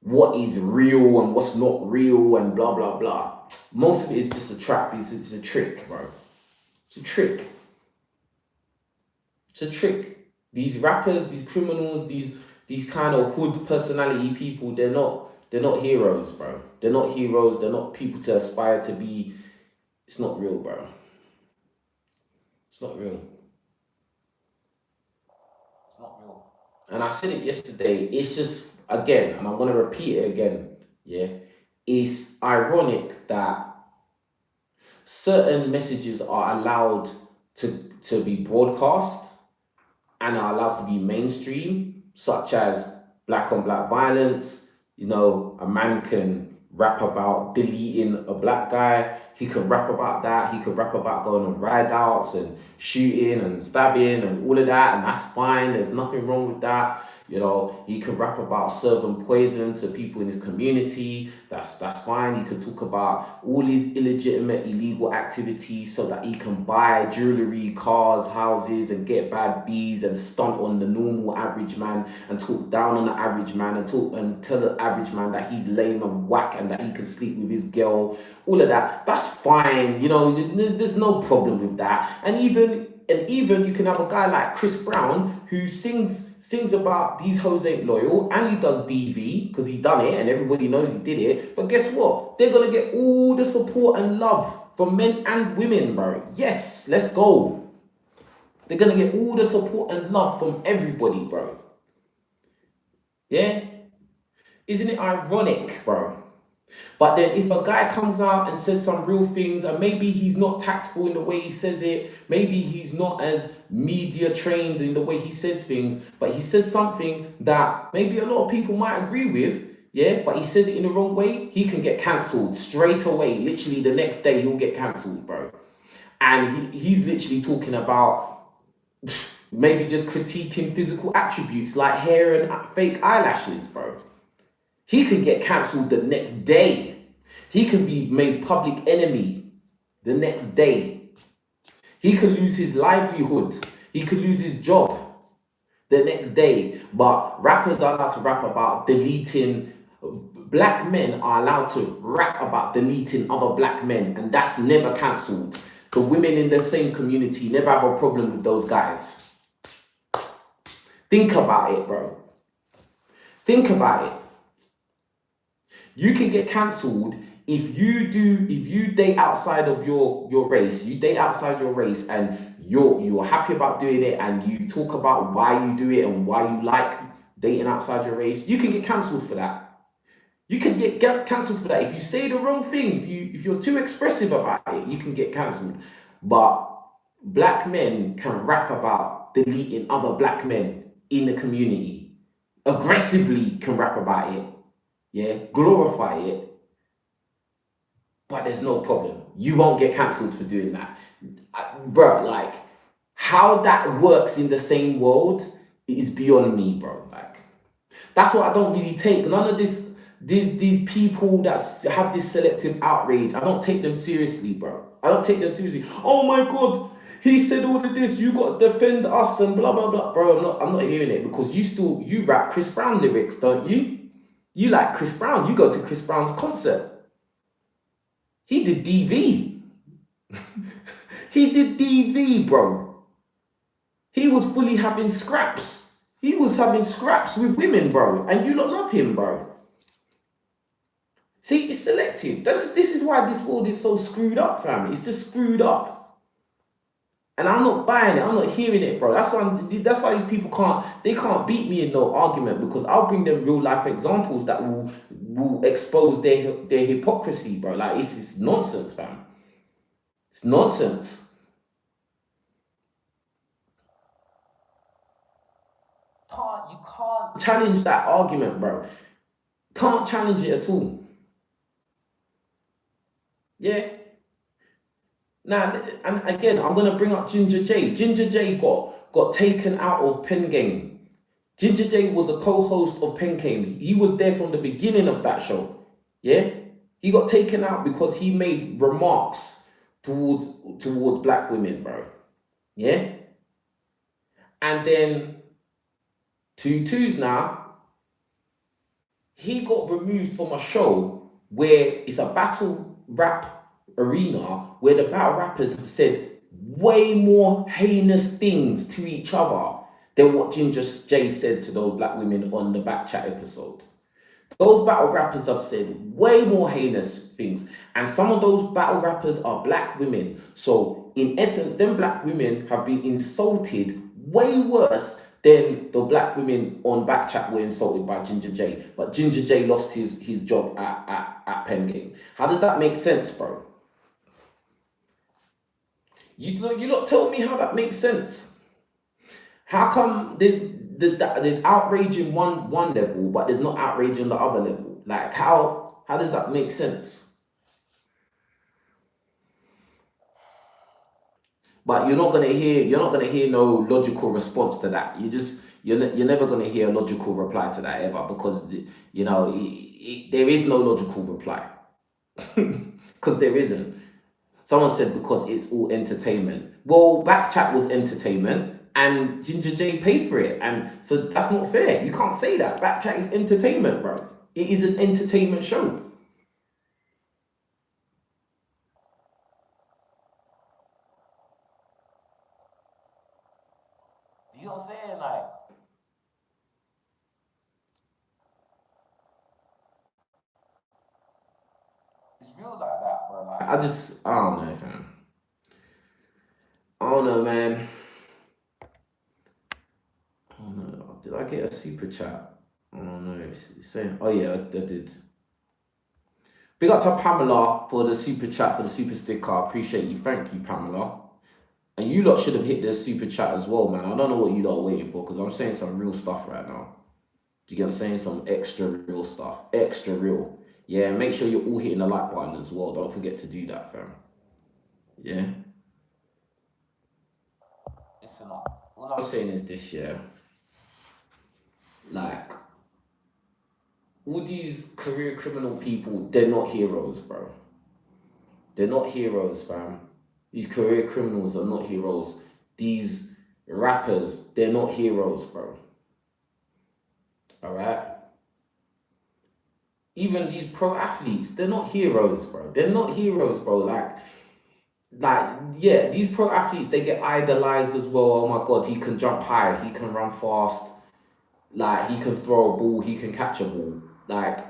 what is real and what's not real and blah blah blah. Most of it is just a trap. It's a trick, bro. It's a trick. It's a trick. These rappers, these criminals, these kind of hood personality people, they're not heroes, bro. They're not heroes. They're not people to aspire to be. It's not real, bro. It's not real. It's not real. And I said it yesterday. It's just, again, and I'm gonna repeat it again. Yeah, it's ironic that certain messages are allowed to be broadcast and are allowed to be mainstream, such as black on black violence. A man can rap about deleting a black guy. He can rap about that. He can rap about going on ride outs and shooting and stabbing and all of that, and that's fine. There's nothing wrong with that. He can rap about serving poison to people in his community. That's fine. He can talk about all these illegitimate, illegal activities so that he can buy jewelry, cars, houses, and get bad bees and stunt on the normal average man and talk down on the average man and tell the average man that he's lame and whack and that he can sleep with his girl. All of that. That's fine. There's no problem with that. And even you can have a guy like Chris Brown who sings about these hoes ain't loyal, and he does DV because he done it and everybody knows he did it. But guess what? They're gonna get all the support and love from men and women, bro. Yes, let's go. They're gonna get all the support and love from everybody, bro. Yeah? Isn't it ironic, bro? But then if a guy comes out and says some real things, and maybe he's not tactful in the way he says it, maybe he's not as media trained in the way he says things, but he says something that maybe a lot of people might agree with, yeah, but he says it in the wrong way, he can get cancelled straight away. Literally the next day he'll get cancelled, bro. And he's literally talking about maybe just critiquing physical attributes like hair and fake eyelashes, bro. He can get cancelled the next day. He can be made public enemy the next day. He could lose his livelihood. He could lose his job the next day. But rappers are allowed to rap about deleting. Black men are allowed to rap about deleting other black men, and that's never cancelled. The women in the same community never have a problem with those guys. Think about it, bro. Think about it. You can get cancelled if you date outside of your race. You date outside your race and you're happy about doing it, and you talk about why you do it and why you like dating outside your race. You can get cancelled for that. You can get cancelled for that. If you say the wrong thing, if you're too expressive about it, you can get cancelled. But black men can rap about deleting other black men in the community. Aggressively can rap about it. Yeah, glorify it, but there's no problem. You won't get cancelled for doing that. Bro, like, how that works in the same world is beyond me, bro. Like, that's what I don't really take. None of these people that have this selective outrage, I don't take them seriously, bro. I don't take them seriously. Oh my God, he said all of this. You got to defend us and blah blah blah, bro. I'm not hearing it, because you rap Chris Brown lyrics, don't you? You like Chris Brown. You go to Chris Brown's concert. He did DV. He did DV, bro. He was fully having scraps. He was having scraps with women, bro. And you don't love him, bro. See, it's selective. This is why this world is so screwed up, fam. It's just screwed up. And I'm not buying it. I'm not hearing it, bro. That's why these people can't beat me in no argument, because I'll bring them real life examples that will expose their hypocrisy, bro. Like, it's nonsense, fam. It's nonsense. You can't challenge that argument, bro. Can't challenge it at all. Yeah. Now, and again, I'm gonna bring up Ginger J. Ginger J got taken out of Pen Game. Ginger J was a co-host of Pen Game. He was there from the beginning of that show. Yeah, he got taken out because he made remarks towards black women, bro. Yeah, and then Tutu's now, he got removed from a show where it's a battle rap arena where the battle rappers have said way more heinous things to each other than what Ginger J said to those black women on the back chat episode. Those battle rappers have said way more heinous things, and some of those battle rappers are black women. So in essence, them black women have been insulted way worse than the black women on Backchat were insulted by Ginger J. But Ginger J lost his job at Pen Game. How does that make sense, bro? You lot tell me how that makes sense. How come there's outrage in one level, but there's not outrage on the other level? Like, how does that make sense? But you're not gonna hear no logical response to that. You're never gonna hear a logical reply to that ever, because there is no logical reply, because there isn't. Someone said because it's all entertainment. Well, Backchat was entertainment, and Ginger J paid for it, and so that's not fair. You can't say that. Backchat is entertainment, bro. It is an entertainment show. You know what I'm saying? Like, it's real like that, bro. Like, I don't know, fam. I don't know, man. super chat. Oh no, it's saying, oh yeah, I did. Big up to Pamela for the super chat, for the super sticker. I appreciate you. Thank you, Pamela. And you lot should have hit the super chat as well, man. I don't know what you lot are waiting for, because I'm saying some real stuff right now. Do you get what I'm saying? Some extra real stuff. Extra real. Yeah, make sure you're all hitting the like button as well. Don't forget to do that, fam. Yeah. Listen up. All I'm saying is this, yeah. Like, all these career criminal people, they're not heroes, bro. They're not heroes, fam. These career criminals are not heroes. These rappers, they're not heroes, bro. Alright? Even these pro athletes, they're not heroes, bro. They're not heroes, bro. Yeah, these pro athletes, they get idolized as well. Oh my god, he can jump high, he can run fast, like he can throw a ball, he can catch a ball. Like,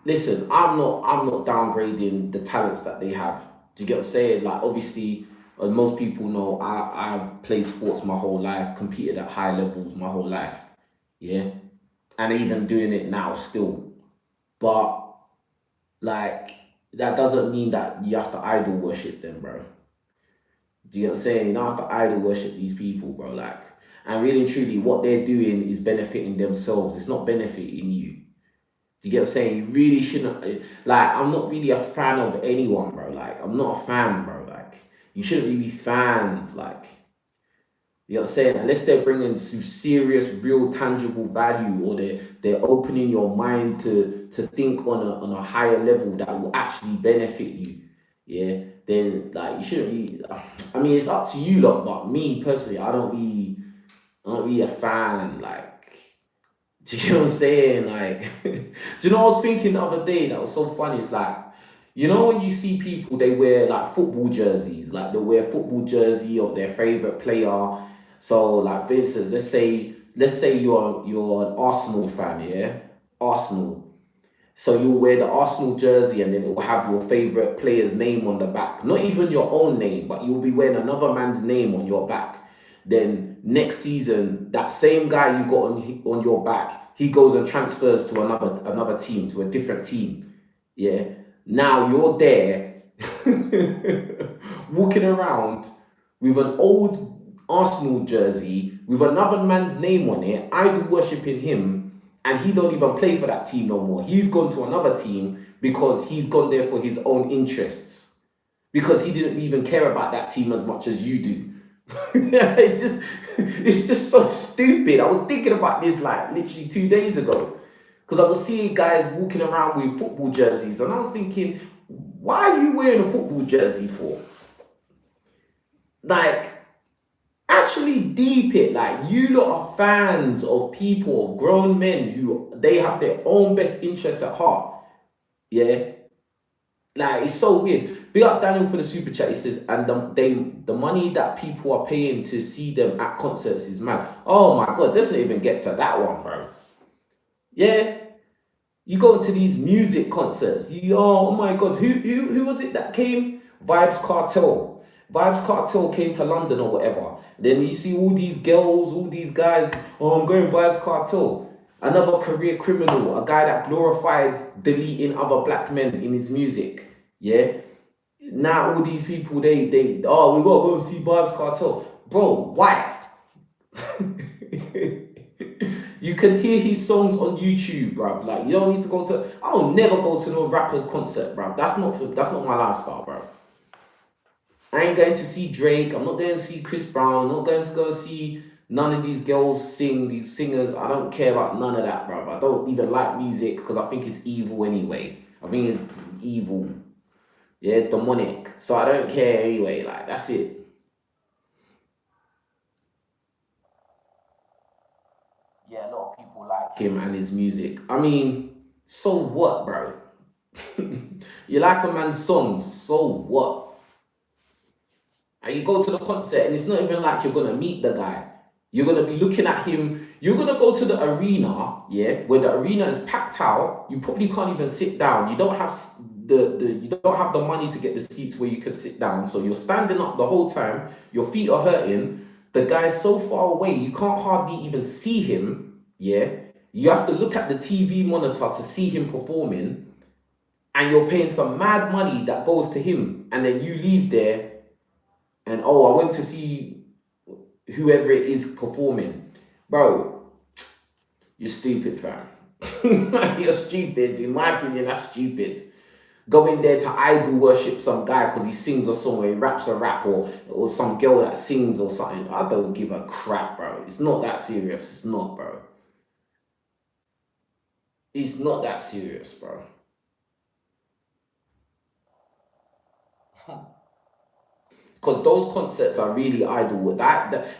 listen, I'm not downgrading the talents that they have. Do you get what I'm saying? Like, obviously, as most people know, I've played sports my whole life, competed at high levels my whole life. Yeah. And even doing it now still. But like, that doesn't mean that you have to idol worship them, bro. Do you get what I'm saying? You don't have to idol worship these people, bro. Like, and really and truly, what they're doing is benefiting themselves. It's not benefiting you. Do you get what I'm saying? You really shouldn't, like, I'm not really a fan of anyone, bro. Like, I'm not a fan, bro. Like, you shouldn't really be fans, like, you know what I'm saying? Unless they're bringing some serious, real, tangible value, or they're opening your mind to think on a higher level that will actually benefit you. Yeah, then like you shouldn't really. I mean, it's up to you lot, but me personally, I'm not really a fan. Like, do you know what I'm saying? Like, do you know what I was thinking the other day? That was so funny. It's like, you know, when you see people, they wear like football jerseys, like they wear football jersey of their favorite player. So, like, for instance, let's say you're an Arsenal fan, yeah, Arsenal. So you'll wear the Arsenal jersey, and then it will have your favorite player's name on the back. Not even your own name, but you'll be wearing another man's name on your back. Then next season, that same guy you got on your back, he goes and transfers to another team, to a different team. Yeah. Now you're there walking around with an old Arsenal jersey with another man's name on it, idol worshipping him, and he don't even play for that team no more. He's gone to another team because he's gone there for his own interests, because he didn't even care about that team as much as you do. It's just so stupid. I was thinking about this like literally 2 days ago, because I was seeing guys walking around with football jerseys, and I was thinking, why are you wearing a football jersey for? Like, actually deep it. Like, you lot are fans of people, of grown men who they have their own best interests at heart. Yeah. Like, it's so weird. Big up Daniel for the super chat. He says, and the money that people are paying to see them at concerts is mad. Oh my god, let's not even get to that one, bro. Yeah. You go to these music concerts. Oh my god, who was it that came? Vibes Cartel. Vibes Cartel came to London or whatever. Then you see all these girls, all these guys. Oh, I'm going Vibes Cartel. Another career criminal, a guy that glorified deleting other black men in his music. Yeah. Now all these people, we gotta go and see Vibes Cartel. Bro, why? You can hear his songs on YouTube, bruv. Like, you don't need to go to. I'll never go to no rapper's concert, bruv. That's not my lifestyle, bruv. I ain't going to see Drake. I'm not going to see Chris Brown. I'm not going to go see none of these girls sing, these singers. I don't care about none of that, bruv. I don't even like music because I think it's evil anyway. I think it's evil. Yeah, demonic. So I don't care anyway. Like, that's it. Yeah, a lot of people like him and his music. I mean, so what, bro? You like a man's songs, so what? And you go to the concert, and it's not even like you're gonna meet the guy. You're gonna be looking at him. You're gonna go to the arena, yeah, where the arena is packed out. You probably can't even sit down. You don't have you don't have the money to get the seats where you can sit down. So you're standing up the whole time. Your feet are hurting. The guy's so far away, you can't hardly even see him. yeah, you have to look at the TV monitor to see him performing, and you're paying some mad money that goes to him, and then you leave there and, oh, I went to see whoever it is performing. Bro, you're stupid, fam. You're stupid. In my opinion, that's stupid. Going there to idol worship some guy because he sings a song or he raps a rap, or some girl that sings or something. I don't give a crap, bro. It's not that serious. It's not, bro. It's not that serious, bro. Because those concerts are really idol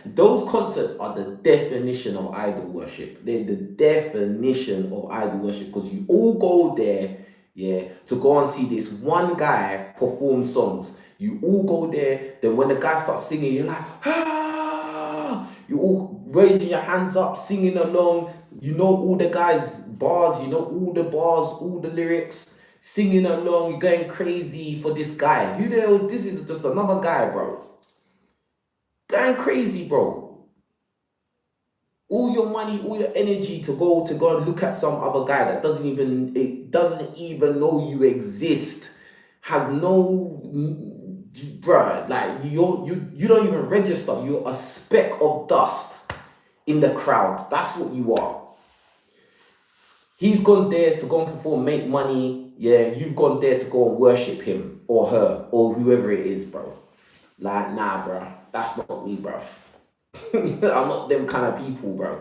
those concerts are the definition of idol worship. They're the definition of idol worship, because you all go there, yeah, to go and see this one guy perform songs. You all go there, then when the guy starts singing, you're like, ah, you all raising your hands up, singing along. You know all the guys' bars, you know all the bars, all the lyrics, singing along, you're going crazy for this guy. Who the hell? This is just another guy, bro. Going crazy, bro. All your money, all your energy to go and look at some other guy that doesn't even know you exist, has no, bruh, like you don't even register. You're a speck of dust in the crowd. That's what you are. He's gone there to go and perform, make money. Yeah, you've gone there to go and worship him or her or whoever it is, bro. Like, nah, bro. That's not me, bro. I'm not them kind of people, bro.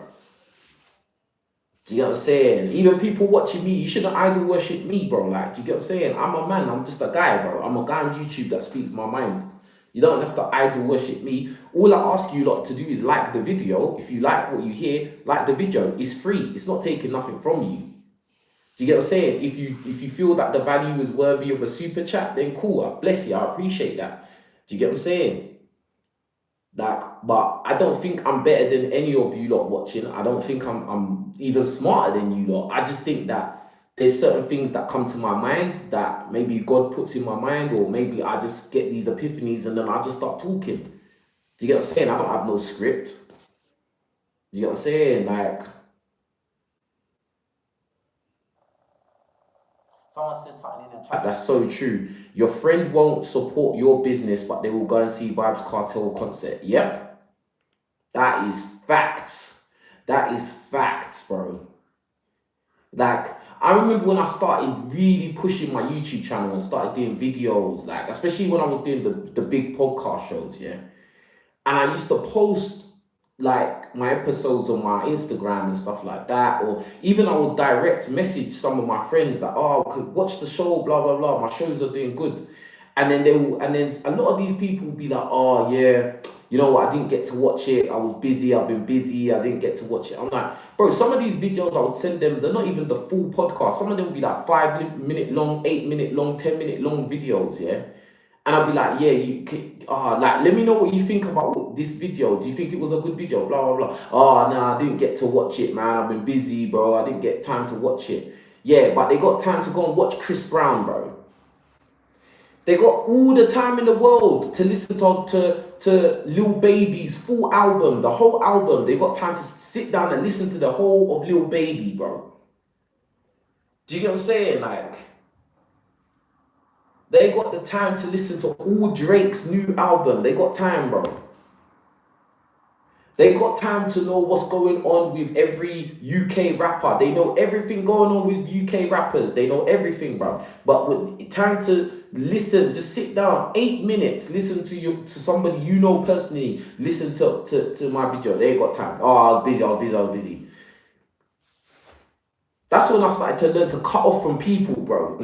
Do you get what I'm saying? Even people watching me, you shouldn't idol worship me, bro. Like, do you get what I'm saying? I'm a man. I'm just a guy, bro. I'm a guy on YouTube that speaks my mind. You don't have to idol worship me. All I ask you lot to do is like the video. If you like what you hear, like the video. It's free. It's not taking nothing from you. Do you get what I'm saying? If you feel that the value is worthy of a super chat, then cool. Bless you. I appreciate that. Do you get what I'm saying? Like, but I don't think I'm better than any of you lot watching. I don't think I'm even smarter than you lot. I just think that there's certain things that come to my mind that maybe God puts in my mind, or maybe I just get these epiphanies and then I just start talking. Do you get what I'm saying? I don't have no script. Do you get what I'm saying? Like, someone said something in the chat that's so true. Your friend won't support your business, but they will go and see Vibes Cartel concert. Yep. That is facts. That is facts, bro. Like, I remember when I started really pushing my YouTube channel and started doing videos, like, especially when I was doing the big podcast shows, yeah. And I used to post like my episodes on my Instagram and stuff like that, or even I would direct message some of my friends that, oh, I could watch the show, blah blah blah. My shows are doing good, and then a lot of these people will be like, oh yeah, you know what, I didn't get to watch it. I was busy. I've been busy. I didn't get to watch it. I'm like, bro, some of these videos I would send them, they're not even the full podcast. Some of them will be like 5-minute long, 8-minute long, 10-minute long videos, yeah. And I'll be like, yeah, you can, like, let me know what you think about this video. Do you think it was a good video? Blah, blah, blah. Oh, no, I didn't get to watch it, man. I've been busy, bro. I didn't get time to watch it. Yeah, but they got time to go and watch Chris Brown, bro. They got all the time in the world to listen to Lil Baby's full album, the whole album. They got time to sit down and listen to the whole of Lil Baby, bro. Do you get what I'm saying? Like, they got the time to listen to all Drake's new album. They got time, bro. They got time to know what's going on with every UK rapper. They know everything going on with UK rappers. They know everything, bro. But with time to listen, just sit down, 8 minutes, listen to somebody you know personally, listen to my video. They got time. Oh, I was busy. That's when I started to learn to cut off from people, bro.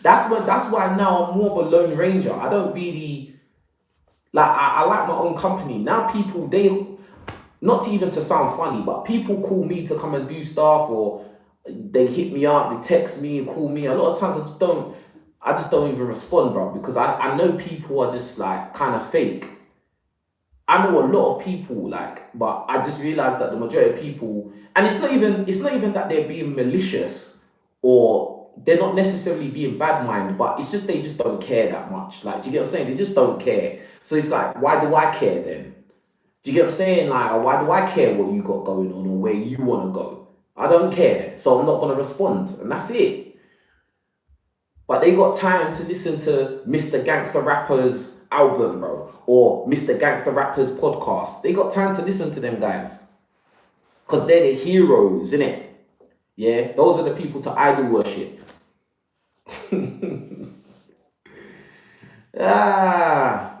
That's why now I'm more of a lone ranger. I don't really like, I like my own company. Now people, they, not even to sound funny, but people call me to come and do stuff, or they hit me up, they text me and call me. A lot of times I just don't even respond, bro, because I know people are just like kind of fake. I know a lot of people, like, but I just realized that the majority of people, and it's not even that they're being malicious, or they're not necessarily being bad mind, but it's just they just don't care that much. Like, do you get what I'm saying? They just don't care. So it's like, why do I care then? Do you get what I'm saying? Like, why do I care what you got going on or where you want to go? I don't care, so I'm not gonna respond, and that's it. But they got time to listen to Mr. Gangster Rapper's album, bro, or Mr. Gangster Rapper's podcast. They got time to listen to them guys because they're the heroes, innit? Yeah, those are the people to idol worship.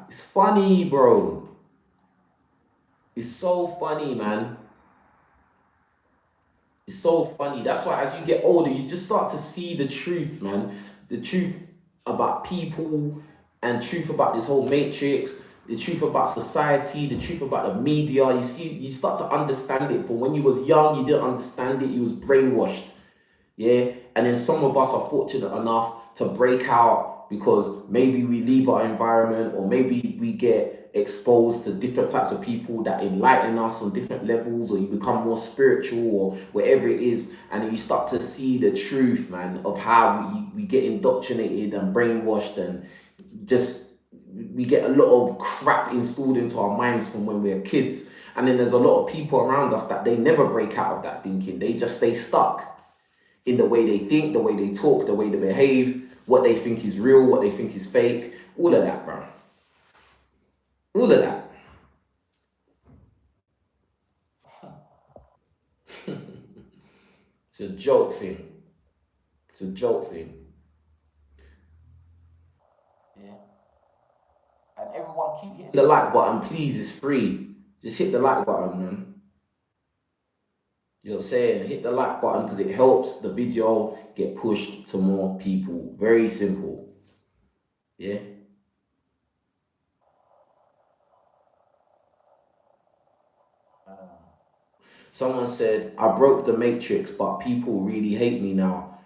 It's funny, bro. It's so funny, man. It's so funny. That's why as you get older, you just start to see the truth, man. The truth about people and truth about this whole matrix, the truth about society, the truth about the media. You see, you start to understand it. For when you was young, you didn't understand it. You was brainwashed. Yeah. And then some of us are fortunate enough to break out because maybe we leave our environment or maybe we get exposed to different types of people that enlighten us on different levels, or you become more spiritual or whatever it is, and then you start to see the truth, man, of how we get indoctrinated and brainwashed, and just we get a lot of crap installed into our minds from when we're kids. And then there's a lot of people around us that they never break out of that thinking. They just stay stuck in the way they think, the way they talk, the way they behave, what they think is real, what they think is fake, all of that, bro. All of that. It's a joke thing. It's a joke thing. Yeah. And everyone keep hitting the like button, please. It's free. Just hit the like button, man. You know what I'm saying? Hit the like button because it helps the video get pushed to more people. Very simple. Yeah. Someone said, I broke the matrix, but people really hate me now.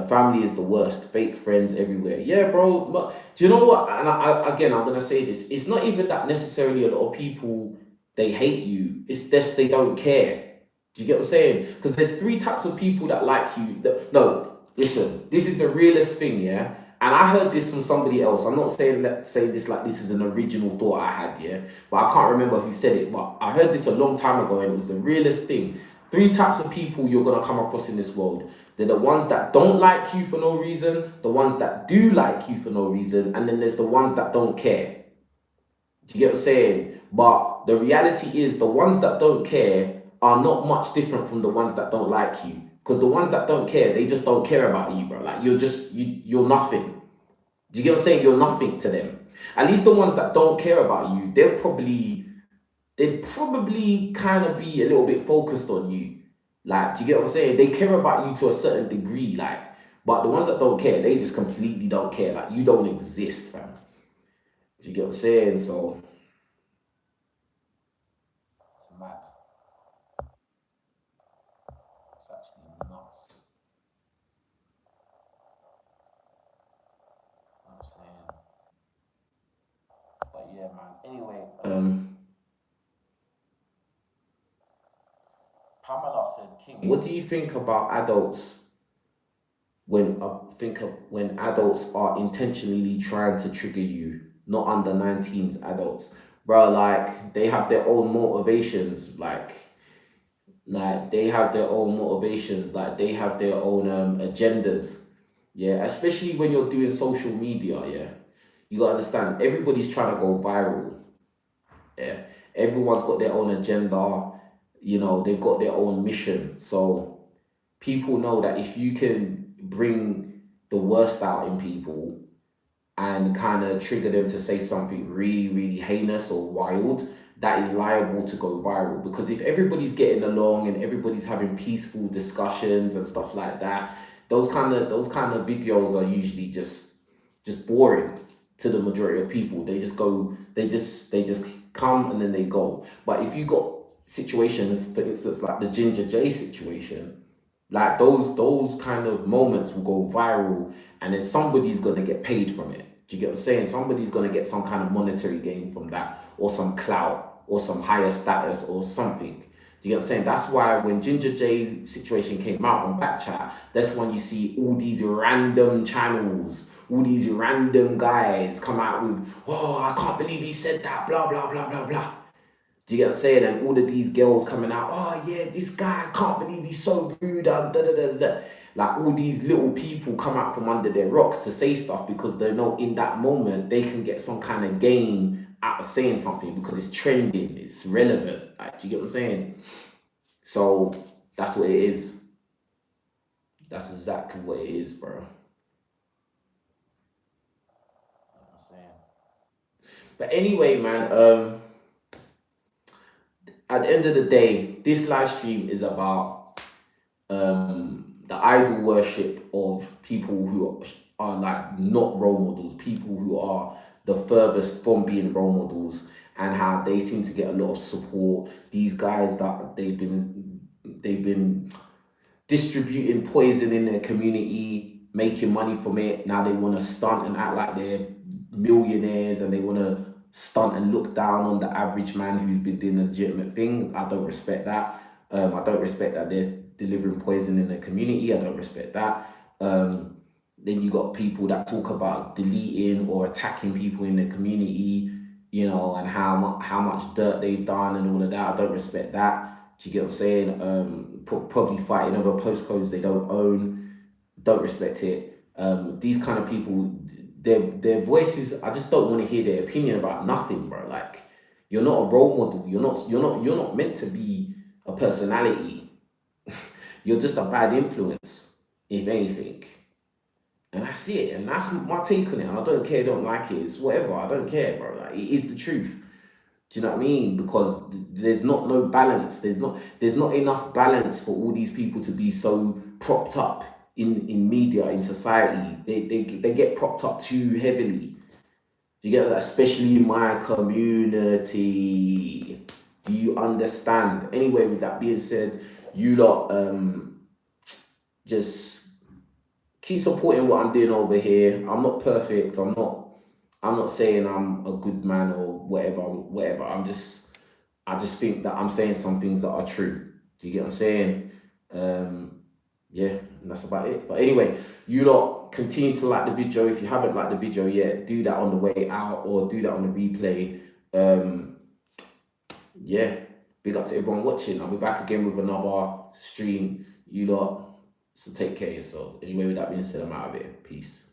Family is the worst. Fake friends everywhere. Yeah, bro. But do you know what? And again, I'm gonna say this. It's not even that necessarily a lot of people they hate you. It's just they don't care. Do you get what I'm saying? Because there's three types of people that like you. No, listen. This is the realest thing, yeah. And I heard this from somebody else. I'm not saying this like this is an original thought I had, yeah. But I can't remember who said it. But I heard this a long time ago, and it was the realest thing. Three types of people you're gonna come across in this world. They're the ones that don't like you for no reason, the ones that do like you for no reason, and then there's the ones that don't care. Do you get what I'm saying? But the reality is the ones that don't care are not much different from the ones that don't like you. Because the ones that don't care, they just don't care about you, bro. Like you're nothing. Do you get what I'm saying? You're nothing to them. At least the ones that don't care about you, they'd probably kind of be a little bit focused on you. Like, do you get what I'm saying? They care about you to a certain degree, like, but the ones that don't care, they just completely don't care. Like, you don't exist, fam. Do you get what I'm saying? So it's mad. It's actually nuts. You know what I'm saying? But yeah, man. Anyway, Pamela said, King, what do you think about adults when adults are intentionally trying to trigger you, not under 19s adults, bro? Like they have their own motivations, like they have their own motivations, like they have their own agendas. Yeah, especially when you're doing social media. Yeah, you gotta understand everybody's trying to go viral. Yeah, everyone's got their own agenda. You know, they've got their own mission. So people know that if you can bring the worst out in people and kind of trigger them to say something really, really heinous or wild, that is liable to go viral. Because if everybody's getting along and everybody's having peaceful discussions and stuff like that, those kind of videos are usually just boring to the majority of people. They just go, they just come and then they go. But if you got situations, for instance, like the Ginger J situation, like those kind of moments will go viral, and then somebody's gonna get paid from it. Do you get what I'm saying? Somebody's gonna get some kind of monetary gain from that, or some clout, or some higher status, or something. Do you get what I'm saying? That's why when Ginger J's situation came out on Backchat, that's when you see all these random channels, all these random guys come out with, oh, I can't believe he said that, blah blah blah blah blah. Do you get what I'm saying? And all of these girls coming out, oh yeah, this guy, I can't believe he's so rude, and da da da da. Like all these little people come out from under their rocks to say stuff because they know in that moment they can get some kind of gain out of saying something because it's trending, it's relevant. Like, do you get what I'm saying? So that's what it is. That's exactly what it is, bro. You know what I'm saying? But anyway, man, at the end of the day, this live stream is about the idol worship of people who are like not role models, people who are the furthest from being role models, and how they seem to get a lot of support. These guys that they've been distributing poison in their community, making money from it. Now they want to stunt and act like they're millionaires, and they want to stunt and look down on the average man who's been doing a legitimate thing. I don't respect that. I don't respect that they're delivering poison in the community. I don't respect that. Then you got people that talk about deleting or attacking people in the community, you know, and how much dirt they've done and all of that. I don't respect that. Do you get what I'm saying? Probably fighting over postcodes they don't own. Don't respect it. These kind of people, their voices, I just don't want to hear their opinion about nothing, bro. Like, you're not a role model. You're not meant to be a personality. You're just a bad influence, if anything. And that's it. And that's my take on it. And I don't care, don't like it. It's whatever. I don't care, bro. Like, it is the truth. Do you know what I mean? Because there's not no balance. There's not enough balance for all these people to be so propped up in media, in society. They get propped up too heavily. Do you get that? Especially in my community. Do you understand? Anyway, with that being said, you lot just keep supporting what I'm doing over here. I'm not perfect. I'm not saying I'm a good man or whatever. I just think that I'm saying some things that are true. Do you get what I'm saying? Yeah, and that's about it. But anyway, you lot continue to like the video. If you haven't liked the video yet, do that on the way out or do that on the replay. Yeah, big up to everyone watching. I'll be back again with another stream. You lot, so take care of yourselves. Anyway, with that being said, I'm out of it. Peace.